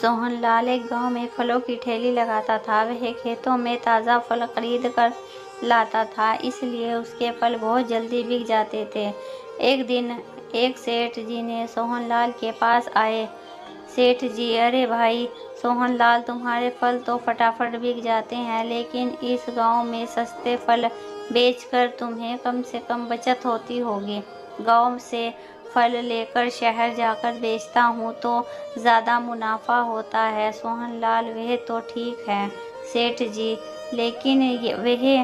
सोहनलाल एक गांव में फलों की ठेली लगाता था। वह खेतों में ताज़ा फल खरीद कर लाता था, इसलिए उसके फल बहुत जल्दी बिक जाते थे। एक दिन एक सेठ जी ने सोहनलाल के पास आए। सेठ जी, अरे भाई सोहनलाल, तुम्हारे फल तो फटाफट बिक जाते हैं, लेकिन इस गांव में सस्ते फल बेचकर तुम्हें कम से कम बचत होती होगी। गांव से फल लेकर शहर जाकर बेचता हूँ तो ज़्यादा मुनाफा होता है। सोहनलाल, वह तो ठीक है सेठ जी, लेकिन वह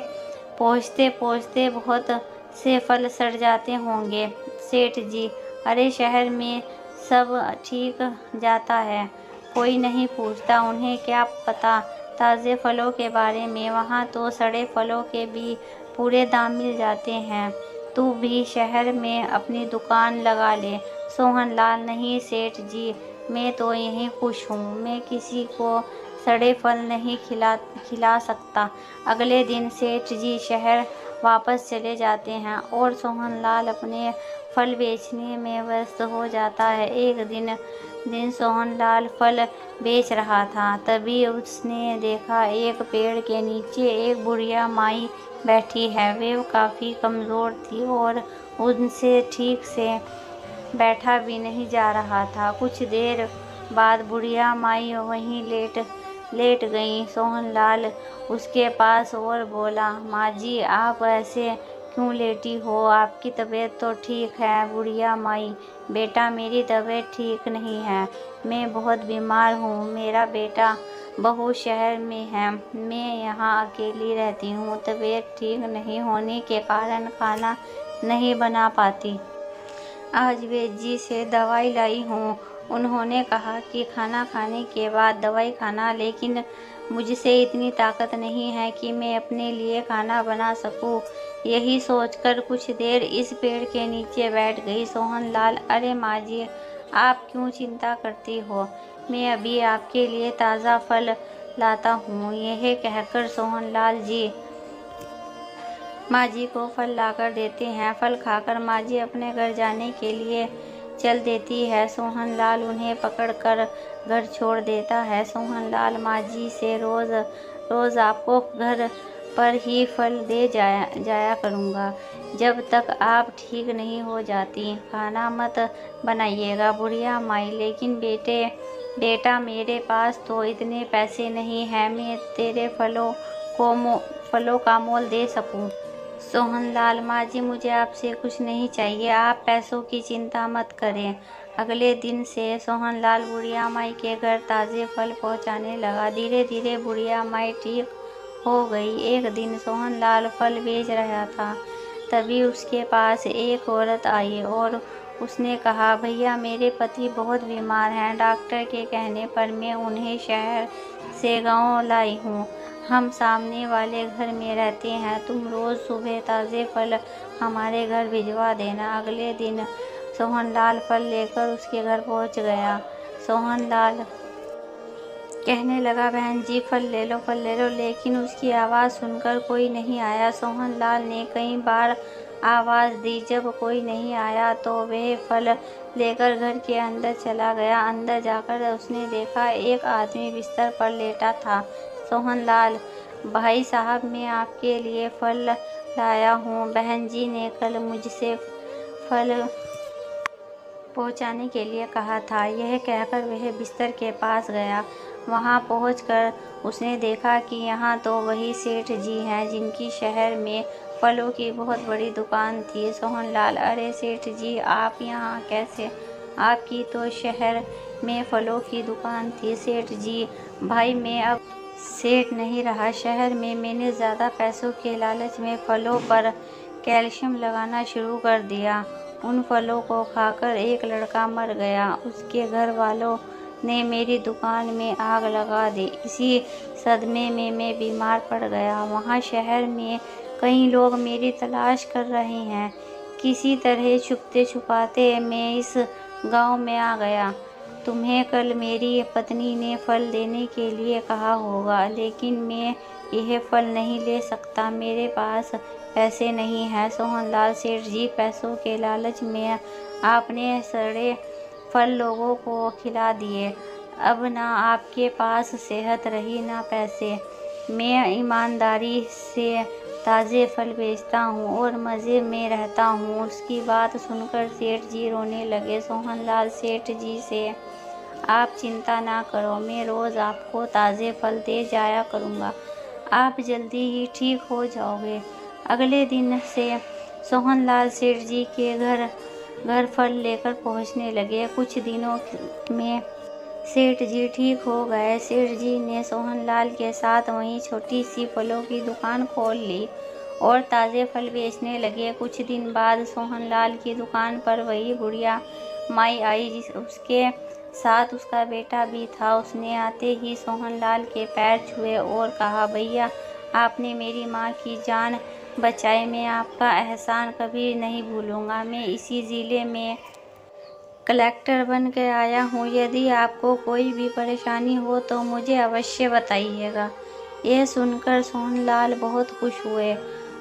पहुँचते पहुँचते बहुत से फल सड़ जाते होंगे। सेठ जी, अरे शहर में सब ठीक जाता है, कोई नहीं पूछता, उन्हें क्या पता ताज़े फलों के बारे में। वहाँ तो सड़े फलों के भी पूरे दाम मिल जाते हैं। तू भी शहर में अपनी दुकान लगा ले। सोहनलाल, नहीं सेठ जी, मैं तो यहीं खुश हूँ, मैं किसी को सड़े फल नहीं खिला सकता। अगले दिन सेठ जी शहर वापस चले जाते हैं और सोहनलाल अपने फल बेचने में व्यस्त हो जाता है। एक दिन सोहनलाल फल बेच रहा था, तभी उसने देखा एक पेड़ के नीचे एक बुढ़िया माई बैठी है। वे काफ़ी कमज़ोर थी और उनसे ठीक से बैठा भी नहीं जा रहा था। कुछ देर बाद बुढ़िया माई वहीं लेट गई। सोहनलाल उसके पास और बोला, माँ जी, आप ऐसे क्यों लेटी हो? आपकी तबीयत तो ठीक है? बुढ़िया माई, बेटा, मेरी तबीयत ठीक नहीं है, मैं बहुत बीमार हूँ। मेरा बेटा बहू शहर में है, मैं यहाँ अकेली रहती हूँ। तबीयत ठीक नहीं होने के कारण खाना नहीं बना पाती। आज वैद्य जी से दवाई लाई हूँ, उन्होंने कहा कि खाना खाने के बाद दवाई खाना, लेकिन मुझसे इतनी ताकत नहीं है कि मैं अपने लिए खाना बना सकूं। यही सोचकर कुछ देर इस पेड़ के नीचे बैठ गई। सोहनलाल, अरे माँ जी, आप क्यों चिंता करती हो? मैं अभी आपके लिए ताज़ा फल लाता हूँ। यह कहकर सोहनलाल जी माँ जी को फल लाकर देते हैं। फल खाकर माँ जी अपने घर जाने के लिए चल देती है। सोहनलाल उन्हें पकड़कर घर छोड़ देता है। सोहनलाल, माँ जी से रोज़ आपको घर पर ही फल दे जाया करूँगा, जब तक आप ठीक नहीं हो जाती। खाना मत बनाइएगा। बुढ़िया माई, लेकिन बेटा, मेरे पास तो इतने पैसे नहीं हैं, मैं तेरे फलों का मोल दे सकूं। सोहनलाल, माँ जी, मुझे आपसे कुछ नहीं चाहिए, आप पैसों की चिंता मत करें। अगले दिन से सोहनलाल बुढ़िया माई के घर ताज़े फल पहुँचाने लगा। धीरे धीरे बुढ़िया माई ठीक हो गई। एक दिन सोहनलाल फल बेच रहा था, तभी उसके पास एक औरत आई और उसने कहा, भैया, मेरे पति बहुत बीमार हैं, डॉक्टर के कहने पर मैं उन्हें शहर से गांव लाई हूँ। हम सामने वाले घर में रहते हैं, तुम रोज़ सुबह ताज़े फल हमारे घर भिजवा देना। अगले दिन सोहनलाल फल लेकर उसके घर पहुँच गया। सोहनलाल कहने लगा, बहन जी, फल ले लो, लेकिन उसकी आवाज़ सुनकर कोई नहीं आया। सोहनलाल ने कई बार आवाज़ दी, जब कोई नहीं आया तो वह फल लेकर घर के अंदर चला गया। अंदर जाकर उसने देखा एक आदमी बिस्तर पर लेटा था। सोहनलाल, भाई साहब, मैं आपके लिए फल लाया हूँ, बहन जी ने कल मुझसे फल पहुँचाने के लिए कहा था। यह कहकर वह बिस्तर के पास गया। वहाँ पहुँचकर उसने देखा कि यहाँ तो वही सेठ जी हैं जिनकी शहर में फलों की बहुत बड़ी दुकान थी। सोहनलाल, अरे सेठ जी, आप यहाँ कैसे? आपकी तो शहर में फलों की दुकान थी। सेठ जी, भाई, मैं अब सेठ नहीं रहा। शहर में मैंने ज़्यादा पैसों के लालच में फलों पर कैल्शियम लगाना शुरू कर दिया। उन फलों को खाकर एक लड़का मर गया। उसके घर वालों ने मेरी दुकान में आग लगा दी। इसी सदमे में मैं बीमार पड़ गया। वहाँ शहर में कई लोग मेरी तलाश कर रहे हैं। किसी तरह छुपते छुपाते मैं इस गांव में आ गया। तुम्हें कल मेरी पत्नी ने फल देने के लिए कहा होगा, लेकिन मैं यह फल नहीं ले सकता, मेरे पास पैसे नहीं हैं। सोहनलाल, सेठ जी, पैसों के लालच में आपने सड़े फल लोगों को खिला दिए। अब ना आपके पास सेहत रही ना पैसे। मैं ईमानदारी से ताज़े फल बेचता हूँ और मज़े में रहता हूँ। उसकी बात सुनकर सेठ जी रोने लगे। सोहनलाल सेठ जी से, आप चिंता ना करो, मैं रोज़ आपको ताज़े फल दे जाया करूँगा, आप जल्दी ही ठीक हो जाओगे। अगले दिन से सोहनलाल सेठ जी के घर फल लेकर पहुँचने लगे। कुछ दिनों में सेठ जी ठीक हो गए। सेठ जी ने सोहनलाल के साथ वहीं छोटी सी फलों की दुकान खोल ली और ताज़े फल बेचने लगे। कुछ दिन बाद सोहनलाल की दुकान पर वही बुढ़िया माई आई, उसके साथ उसका बेटा भी था। उसने आते ही सोहनलाल के पैर छुए और कहा, भैया आपने मेरी माँ की जान बचाई, मैं आपका एहसान कभी नहीं भूलूंगा। मैं इसी ज़िले में कलेक्टर बन के आया हूँ, यदि आपको कोई भी परेशानी हो तो मुझे अवश्य बताइएगा। यह सुनकर सोहनलाल बहुत खुश हुए।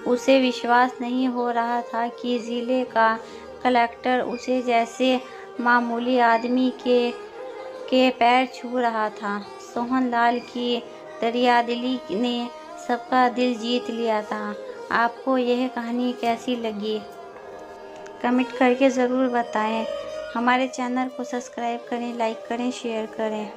उसे विश्वास नहीं हो रहा था कि ज़िले का कलेक्टर उसे जैसे मामूली आदमी के पैर छू रहा था। सोहनलाल की दरियादिली ने सबका दिल जीत लिया था। आपको यह कहानी कैसी लगी कमेंट करके ज़रूर बताएं। हमारे चैनल को सब्सक्राइब करें, लाइक करें, शेयर करें।